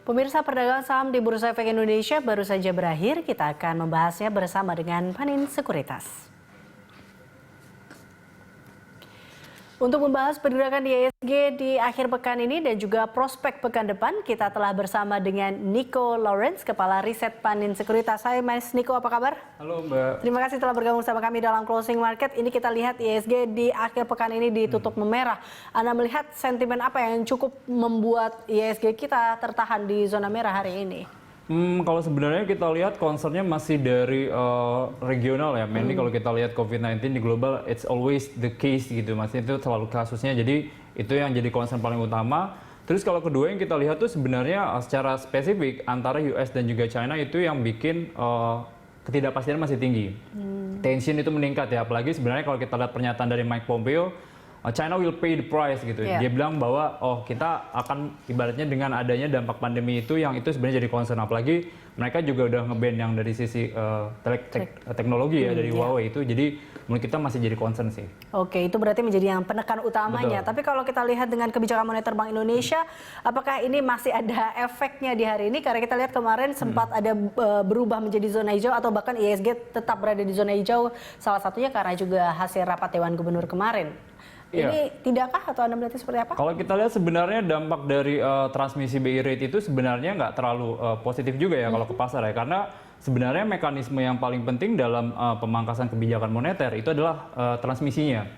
Pemirsa, perdagangan saham di Bursa Efek Indonesia baru saja berakhir. Kita akan membahasnya bersama dengan Panin Sekuritas. Untuk membahas pergerakan di IHSG di akhir pekan ini dan juga prospek pekan depan, kita telah bersama dengan Nico Lawrence, Kepala Riset Panin Sekuritas. Hai Mas Nico, apa kabar? Halo Mbak. Terima kasih telah bergabung sama kami dalam Closing Market. Ini kita lihat IHSG di akhir pekan ini ditutup memerah. Anda melihat sentimen apa yang cukup membuat IHSG kita tertahan di zona merah hari ini? Kalau sebenarnya kita lihat concernnya masih dari regional ya, mainly kalau kita lihat COVID-19 di global, it's always the case gitu, maksudnya itu selalu kasusnya, jadi itu yang jadi concern paling utama. Terus kalau kedua yang kita lihat tuh sebenarnya secara spesifik antara US dan juga China itu yang bikin ketidakpastian masih tinggi. Tension itu meningkat ya, apalagi sebenarnya kalau kita lihat pernyataan dari Mike Pompeo, China will pay the price gitu. Dia bilang bahwa kita akan ibaratnya dengan adanya dampak pandemi itu yang itu sebenarnya jadi concern, apalagi mereka juga udah nge-ban yang dari sisi teknologi ya dari Huawei itu, jadi menurut kita masih jadi concern sih. Oke, itu berarti menjadi yang penekan utamanya. Betul. Tapi kalau kita lihat dengan kebijakan moneter Bank Indonesia, apakah ini masih ada efeknya di hari ini? Karena kita lihat kemarin sempat ada berubah menjadi zona hijau atau bahkan IHSG tetap berada di zona hijau, salah satunya karena juga hasil rapat Dewan Gubernur kemarin. Ini tidakkah atau Anda melihatnya seperti apa? Kalau kita lihat sebenarnya dampak dari transmisi BI rate itu sebenarnya nggak terlalu positif juga ya kalau ke pasar ya, karena sebenarnya mekanisme yang paling penting dalam pemangkasan kebijakan moneter itu adalah transmisinya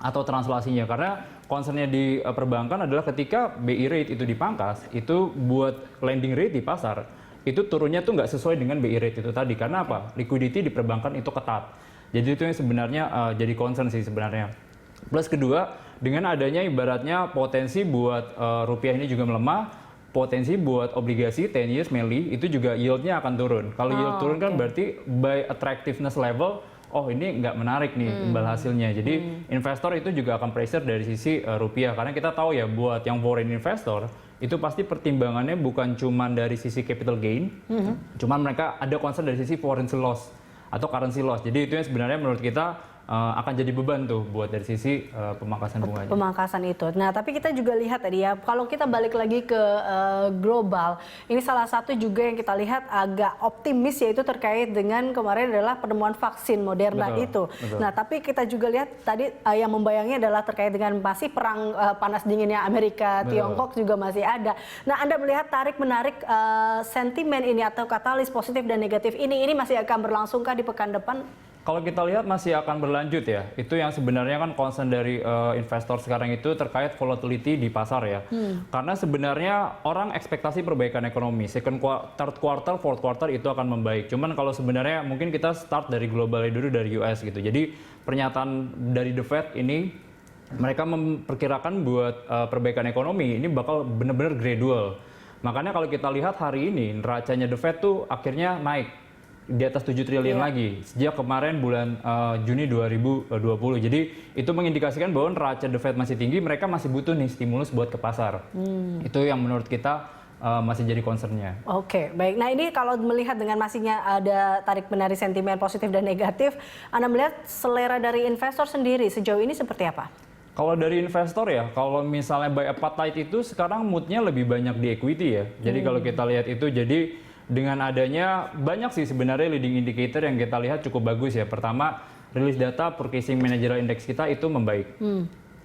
atau translasinya, karena concernnya di perbankan adalah ketika BI rate itu dipangkas, itu buat lending rate di pasar itu turunnya tuh nggak sesuai dengan BI rate itu tadi, karena apa? Liquidity di perbankan itu ketat, jadi itu yang sebenarnya jadi concern sih sebenarnya. Plus kedua, dengan adanya ibaratnya potensi buat rupiah ini juga melemah, potensi buat obligasi 10 years mainly itu juga yieldnya akan turun. Kalau yield turun kan berarti by attractiveness level, ini nggak menarik nih imbal hasilnya. Jadi investor itu juga akan pressure dari sisi rupiah, karena kita tahu ya buat yang foreign investor itu pasti pertimbangannya bukan cuma dari sisi capital gain, cuman mereka ada concern dari sisi foreign loss atau currency loss. Jadi itu yang sebenarnya menurut kita akan jadi beban tuh buat dari sisi pemangkasan bunganya. Pemangkasan itu. Nah, tapi kita juga lihat tadi ya, kalau kita balik lagi ke global, ini salah satu juga yang kita lihat agak optimis yaitu terkait dengan kemarin adalah penemuan vaksin Moderna itu. Nah, tapi kita juga lihat tadi yang membayangnya adalah terkait dengan masih perang panas dinginnya Amerika, Tiongkok juga masih ada. Nah, Anda melihat tarik-menarik sentimen ini atau katalis positif dan negatif ini masih akan berlangsungkah di pekan depan? Kalau kita lihat masih akan berlanjut ya, itu yang sebenarnya kan concern dari investor sekarang itu terkait volatility di pasar ya. Karena sebenarnya orang ekspektasi perbaikan ekonomi, third quarter, fourth quarter itu akan membaik. Cuman kalau sebenarnya mungkin kita start dari global dulu, dari US gitu. Jadi pernyataan dari The Fed ini, mereka memperkirakan buat perbaikan ekonomi ini bakal benar-benar gradual. Makanya kalau kita lihat hari ini, neracanya The Fed tuh akhirnya naik di atas 7 triliun lagi sejak kemarin bulan Juni 2020. Jadi itu mengindikasikan bahwa neraca The Fed masih tinggi, mereka masih butuh nih stimulus buat ke pasar. Itu yang menurut kita masih jadi concernnya. Oke, baik. Nah, ini kalau melihat dengan masihnya ada tarik-menarik sentimen positif dan negatif, Anda melihat selera dari investor sendiri sejauh ini seperti apa? Kalau dari investor ya, kalau misalnya buy appetite itu sekarang moodnya lebih banyak di equity ya. Jadi kalau kita lihat itu, jadi dengan adanya banyak sih sebenarnya leading indicator yang kita lihat cukup bagus ya. Pertama, rilis data Purchasing Managerial Index kita itu membaik.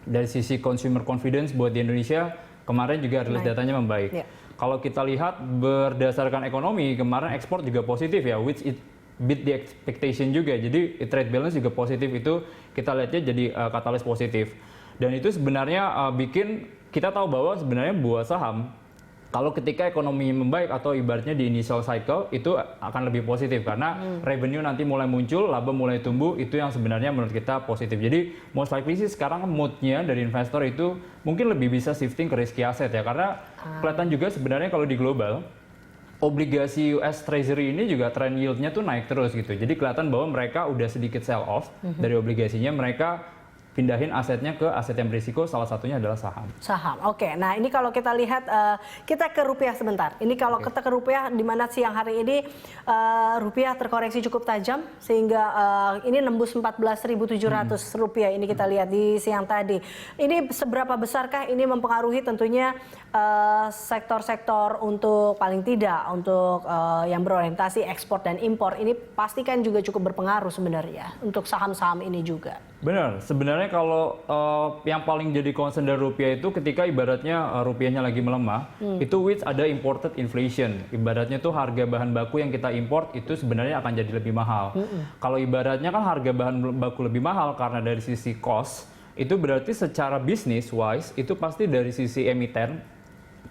Dari sisi consumer confidence buat di Indonesia, kemarin juga rilis datanya membaik. Kalau kita lihat berdasarkan ekonomi, kemarin ekspor juga positif ya, which it beat the expectation juga. Jadi trade balance juga positif, itu kita lihatnya jadi katalis positif. Dan itu sebenarnya bikin kita tahu bahwa sebenarnya buat saham, kalau ketika ekonomi membaik atau ibaratnya di initial cycle itu akan lebih positif karena revenue nanti mulai muncul, laba mulai tumbuh, itu yang sebenarnya menurut kita positif. Jadi most likely sih sekarang moodnya dari investor itu mungkin lebih bisa shifting ke risky asset ya, karena kelihatan juga sebenarnya kalau di global obligasi US Treasury ini juga trend yieldnya tuh naik terus gitu. Jadi kelihatan bahwa mereka udah sedikit sell off dari obligasinya, mereka pindahin asetnya ke aset yang berisiko, salah satunya adalah saham. Saham, oke. Nah ini kalau kita lihat, kita ke rupiah sebentar. Ini kalau kita ke rupiah, di mana siang hari ini rupiah terkoreksi cukup tajam, sehingga ini nembus 14.700 rupiah. Ini kita lihat di siang tadi. Ini seberapa besarkah ini mempengaruhi tentunya sektor-sektor untuk paling tidak, untuk yang berorientasi ekspor dan impor. Ini pastikan juga cukup berpengaruh sebenarnya untuk saham-saham ini juga. Benar, sebenarnya kalau yang paling jadi concern dari rupiah itu ketika ibaratnya rupiahnya lagi melemah, itu which ada imported inflation. Ibaratnya tuh harga bahan baku yang kita import itu sebenarnya akan jadi lebih mahal. Kalau ibaratnya kan harga bahan baku lebih mahal karena dari sisi cost, itu berarti secara business wise itu pasti dari sisi emiten,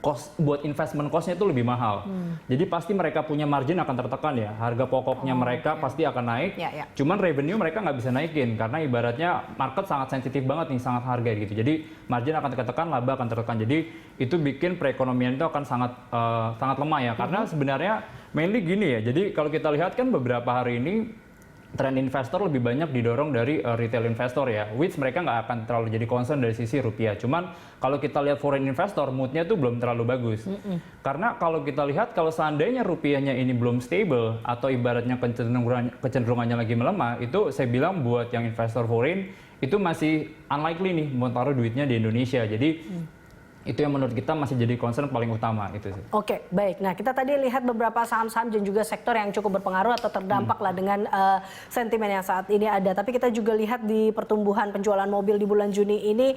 cost buat investment cost-nya itu lebih mahal. Jadi pasti mereka punya margin akan tertekan ya. Harga pokoknya mereka pasti akan naik. Cuman revenue mereka nggak bisa naikin karena ibaratnya market sangat sensitif banget nih, sangat harga gitu. Jadi margin akan tertekan, laba akan tertekan. Jadi itu bikin perekonomian itu akan sangat lemah ya. Karena sebenarnya mainly gini ya. Jadi kalau kita lihat kan beberapa hari ini tren investor lebih banyak didorong dari retail investor ya, which mereka nggak akan terlalu jadi concern dari sisi rupiah. Cuman kalau kita lihat foreign investor, moodnya tuh belum terlalu bagus. Karena kalau kita lihat, kalau seandainya rupiahnya ini belum stable, atau ibaratnya kecenderungannya lagi melemah, itu saya bilang buat yang investor foreign, itu masih unlikely nih mau taruh duitnya di Indonesia. Jadi itu yang menurut kita masih jadi concern paling utama itu sih. Oke, baik. Nah, kita tadi lihat beberapa saham-saham dan juga sektor yang cukup berpengaruh atau terdampak lah dengan sentimen yang saat ini ada. Tapi kita juga lihat di pertumbuhan penjualan mobil di bulan Juni ini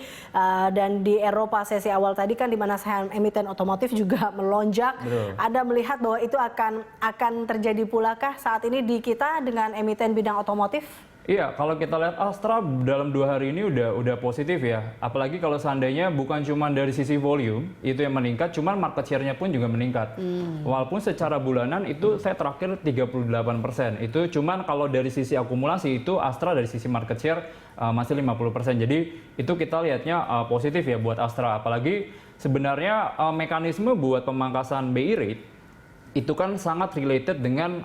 dan di Eropa sesi awal tadi kan di mana saham emiten otomotif juga melonjak. Betul. Ada melihat bahwa itu akan terjadi pula kah saat ini di kita dengan emiten bidang otomotif? Iya, kalau kita lihat Astra dalam 2 hari ini udah positif ya. Apalagi kalau seandainya bukan cuma dari sisi volume itu yang meningkat, cuman market share-nya pun juga meningkat. Walaupun secara bulanan itu saya terakhir 38%. Itu cuman kalau dari sisi akumulasi itu Astra dari sisi market share masih 50%. Jadi itu kita lihatnya positif ya buat Astra. Apalagi sebenarnya mekanisme buat pemangkasan BI rate itu kan sangat related dengan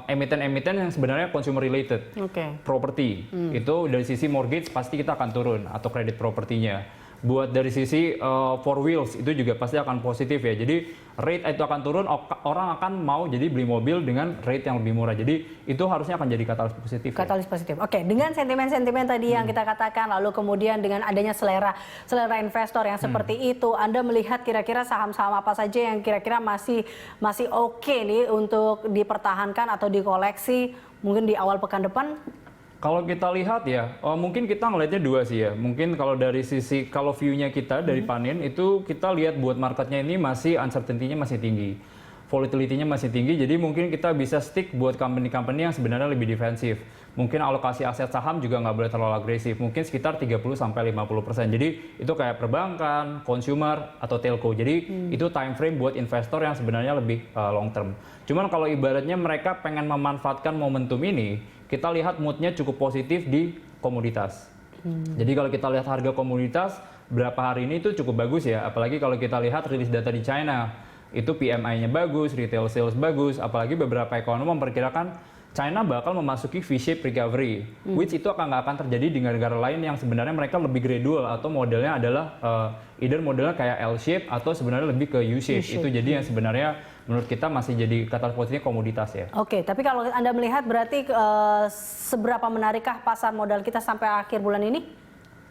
emiten-emiten yang sebenarnya consumer related, property. Itu dari sisi mortgage pasti kita akan turun atau kredit propertinya. Buat dari sisi four wheels itu juga pasti akan positif ya. Jadi rate itu akan turun, orang akan mau jadi beli mobil dengan rate yang lebih murah. Jadi itu harusnya akan jadi katalis positif. Katalis positif. Oke, dengan sentimen-sentimen tadi yang kita katakan, lalu kemudian dengan adanya selera investor yang seperti itu, Anda melihat kira-kira saham-saham apa saja yang kira-kira masih oke nih untuk dipertahankan atau dikoleksi mungkin di awal pekan depan? Kalau kita lihat ya, mungkin kita ngelihatnya dua sih ya. Mungkin kalau dari sisi, kalau view-nya kita dari panin itu kita lihat buat marketnya ini masih uncertainty-nya masih tinggi. Volatility-nya masih tinggi, jadi mungkin kita bisa stick buat company-company yang sebenarnya lebih defensif. Mungkin alokasi aset saham juga nggak boleh terlalu agresif, mungkin sekitar 30-50%. Jadi itu kayak perbankan, consumer, atau telco. Jadi itu time frame buat investor yang sebenarnya lebih long term. Cuman kalau ibaratnya mereka pengen memanfaatkan momentum ini, kita lihat moodnya cukup positif di komoditas. Jadi kalau kita lihat harga komoditas, berapa hari ini itu cukup bagus ya. Apalagi kalau kita lihat rilis data di China, itu PMI-nya bagus, retail sales bagus. Apalagi beberapa ekonom memperkirakan China bakal memasuki V-shape recovery, which itu nggak akan terjadi di negara lain yang sebenarnya mereka lebih gradual atau modelnya adalah either modelnya kayak L-shape atau sebenarnya lebih ke U-shape. Itu jadi yang sebenarnya menurut kita masih jadi kata positifnya komoditas ya. Oke, tapi kalau Anda melihat berarti seberapa menarikkah pasar modal kita sampai akhir bulan ini?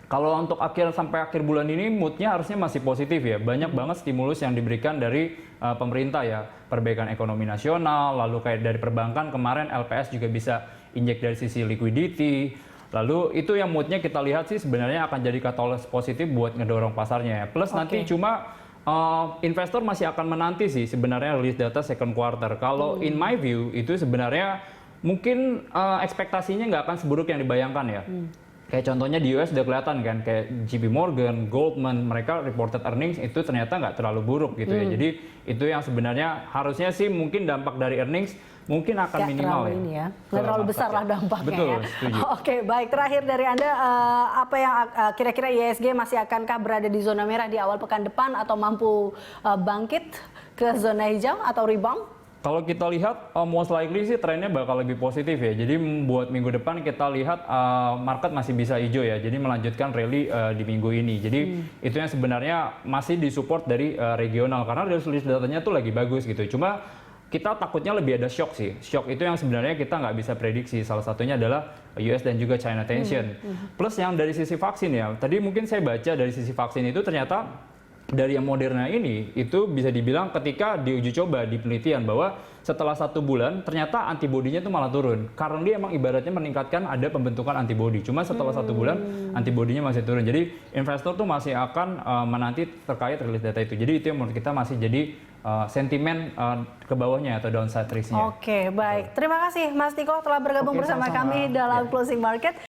Kalau untuk sampai akhir bulan ini moodnya harusnya masih positif ya. Banyak banget stimulus yang diberikan dari pemerintah ya. Perbaikan ekonomi nasional, lalu kayak dari perbankan kemarin LPS juga bisa injek dari sisi liquidity. Lalu itu yang moodnya kita lihat sih sebenarnya akan jadi katalis positif buat ngedorong pasarnya ya. Plus nanti cuma investor masih akan menanti sih sebenarnya rilis data second quarter. Kalau in my view itu sebenarnya mungkin ekspektasinya nggak akan seburuk yang dibayangkan ya. Kayak contohnya di US udah kelihatan kan, kayak JP Morgan, Goldman, mereka reported earnings itu ternyata nggak terlalu buruk gitu ya. Jadi itu yang sebenarnya harusnya sih mungkin dampak dari earnings mungkin akan minimal ya. Nggak terlalu besar lah dampaknya. Betul, ya. setuju. Oke, baik. Terakhir dari Anda, apa yang kira-kira IHSG masih akankah berada di zona merah di awal pekan depan atau mampu bangkit ke zona hijau atau rebound? Kalau kita lihat most likely sih trennya bakal lebih positif ya. Jadi buat minggu depan kita lihat market masih bisa hijau ya. Jadi melanjutkan rally di minggu ini. Jadi itu yang sebenarnya masih disupport dari regional karena rilis datanya tuh lagi bagus gitu. Cuma kita takutnya lebih ada shock sih. Shock itu yang sebenarnya kita nggak bisa prediksi. Salah satunya adalah US dan juga China tension. Plus yang dari sisi vaksin ya. Tadi mungkin saya baca dari sisi vaksin itu ternyata dari yang Moderna ini itu bisa dibilang ketika diuji coba di penelitian bahwa setelah 1 bulan ternyata antibodinya itu malah turun karena dia emang ibaratnya meningkatkan ada pembentukan antibodi. Cuma setelah 1 bulan antibodinya masih turun. Jadi investor tuh masih akan menanti terkait rilis data itu. Jadi itu yang menurut kita masih jadi sentimen ke bawahnya atau downside risk-nya. Oke, baik. Terima kasih Mas Tiko telah bergabung bersama sama-sama. kami dalam Closing Market.